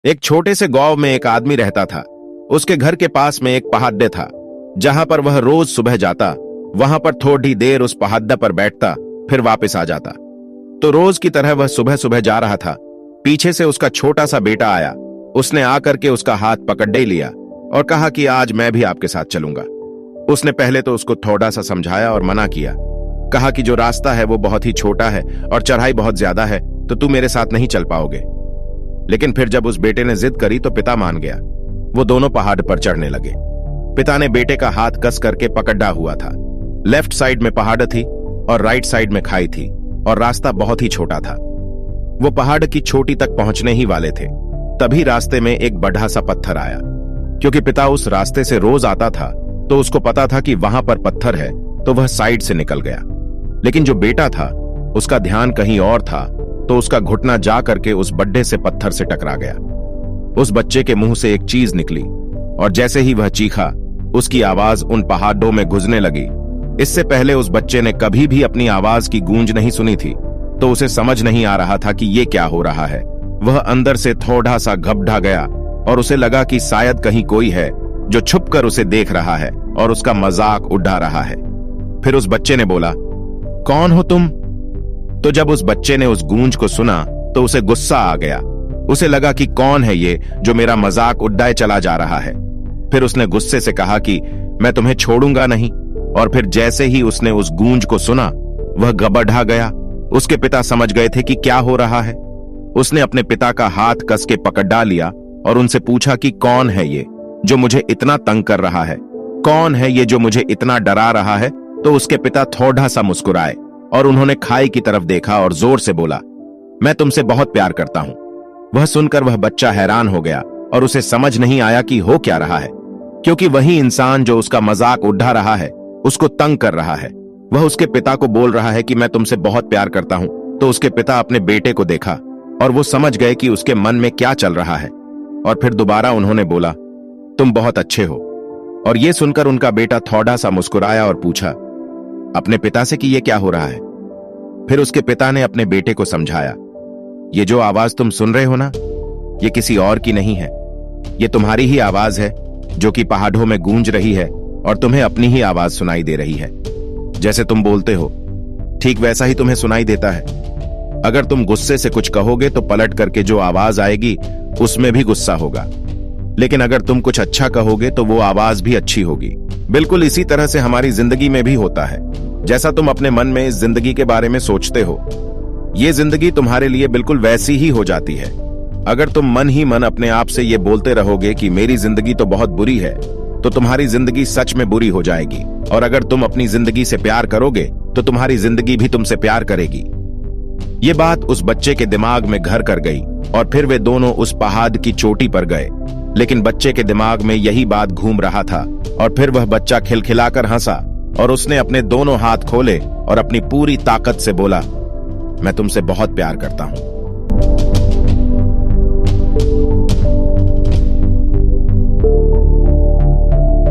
एक छोटे से गांव में एक आदमी रहता था। उसके घर के पास में एक पहाड़ था, जहां पर वह रोज सुबह जाता। वहां पर थोड़ी देर उस पहाड़ पर बैठता, फिर वापस आ जाता। तो रोज की तरह वह सुबह सुबह जा रहा था। पीछे से उसका छोटा सा बेटा आया। उसने आकर के उसका हाथ पकड़ लिया और कहा कि आज मैं भी आपके साथ चलूंगा। उसने पहले तो उसको थोड़ा सा समझाया और मना किया। कहा कि जो रास्ता है वो बहुत ही छोटा है और चढ़ाई बहुत ज्यादा है, तो तू मेरे साथ नहीं चल पाओगे। लेकिन फिर जब उस बेटे ने जिद करी तो पिता मान गया। वो दोनों पहाड़ पर चढ़ने लगे। पिता ने बेटे का हाथ कस करके पकड़ा हुआ था। लेफ्ट साइड में पहाड़ थी और राइट साइड में खाई थी और रास्ता बहुत ही छोटा था। वो पहाड़ की चोटी तक पहुंचने ही वाले थे, तभी रास्ते में एक बड़ा सा पत्थर आया। क्योंकि पिता उस रास्ते से रोज आता था तो उसको पता था कि वहां पर पत्थर है, तो वह साइड से निकल गया। लेकिन जो बेटा था उसका ध्यान कहीं और था, तो उसका घुटना जा करके उस बड्ढे से पत्थर से टकरा गया। उस बच्चे के मुंह से एक चीज निकली और जैसे ही वह चीखा, उसकी आवाज उन पहाड़ों में गुजने लगी। इससे पहले उस बच्चे ने कभी भी अपनी आवाज की गूंज नहीं सुनी थी, तो उसे समझ नहीं आ रहा था कि ये क्या हो रहा है। वह अंदर से थोड़ा सा घबरा गया और उसे लगा कि शायद कहीं कोई है जो छुपकर उसे देख रहा है और उसका मजाक उड़ा रहा है। फिर उस बच्चे ने बोला, कौन हो तुम? तो जब उस बच्चे ने उस गूंज को सुना तो उसे गुस्सा आ गया। उसे लगा कि कौन है ये जो मेरा मजाक उड़ाए चला जा रहा है। फिर उसने गुस्से से कहा कि मैं तुम्हें छोड़ूंगा नहीं। और फिर जैसे ही उसने उस गूंज को सुना, वह घबरा गया। उसके पिता समझ गए थे कि क्या हो रहा है। उसने अपने पिता का हाथ कस के पकड़ लिया और उनसे पूछा कि कौन है ये जो मुझे इतना तंग कर रहा है? कौन है ये जो मुझे इतना डरा रहा है? तो उसके पिता थोड़ा सा मुस्कुराए और उन्होंने खाई की तरफ देखा और जोर से बोला, मैं तुमसे बहुत प्यार करता हूं। वह सुनकर वह बच्चा हैरान हो गया और उसे समझ नहीं आया कि हो क्या रहा है, क्योंकि वही इंसान जो उसका मजाक उड़ा रहा है उसको तंग कर रहा है। वह उसके पिता को बोल रहा है कि मैं तुमसे बहुत प्यार करता हूं। तो उसके पिता अपने बेटे को देखा और वो समझ गए कि उसके मन में क्या चल रहा है। और फिर दोबारा उन्होंने बोला, तुम बहुत अच्छे हो। और ये सुनकर उनका बेटा थोड़ा सा मुस्कुराया और पूछा अपने पिता से कि ये क्या हो रहा है। फिर उसके पिता ने अपने बेटे को समझाया, ये जो आवाज तुम सुन रहे हो ना, ये किसी और की नहीं है। ये तुम्हारी ही आवाज है जो कि पहाड़ों में गूंज रही है और तुम्हें अपनी ही आवाज सुनाई दे रही है। जैसे तुम बोलते हो ठीक वैसा ही तुम्हें सुनाई देता है। अगर तुम गुस्से से कुछ कहोगे तो पलट करके जो आवाज आएगी उसमें भी गुस्सा होगा, लेकिन अगर तुम कुछ अच्छा कहोगे तो वो आवाज भी अच्छी होगी। बिल्कुल इसी तरह से हमारी जिंदगी में भी होता है। जैसा तुम अपने मन में इस जिंदगी के बारे में सोचते हो, ये जिंदगी तुम्हारे लिए बिल्कुल वैसी ही हो जाती है। अगर तुम मन ही मन अपने आप से ये बोलते रहोगे कि मेरी जिंदगी तो बहुत बुरी है, तो तुम्हारी जिंदगी सच में बुरी हो जाएगी। और अगर तुम अपनी जिंदगी से प्यार करोगे तो तुम्हारी जिंदगी भी तुमसे प्यार करेगी। ये बात उस बच्चे के दिमाग में घर कर गई और फिर वे दोनों उस पहाड़ की चोटी पर गए। लेकिन बच्चे के दिमाग में यही बात घूम रहा था और फिर वह बच्चा खिलखिलाकर हंसा और उसने अपने दोनों हाथ खोले और अपनी पूरी ताकत से बोला, मैं तुमसे बहुत प्यार करता हूं।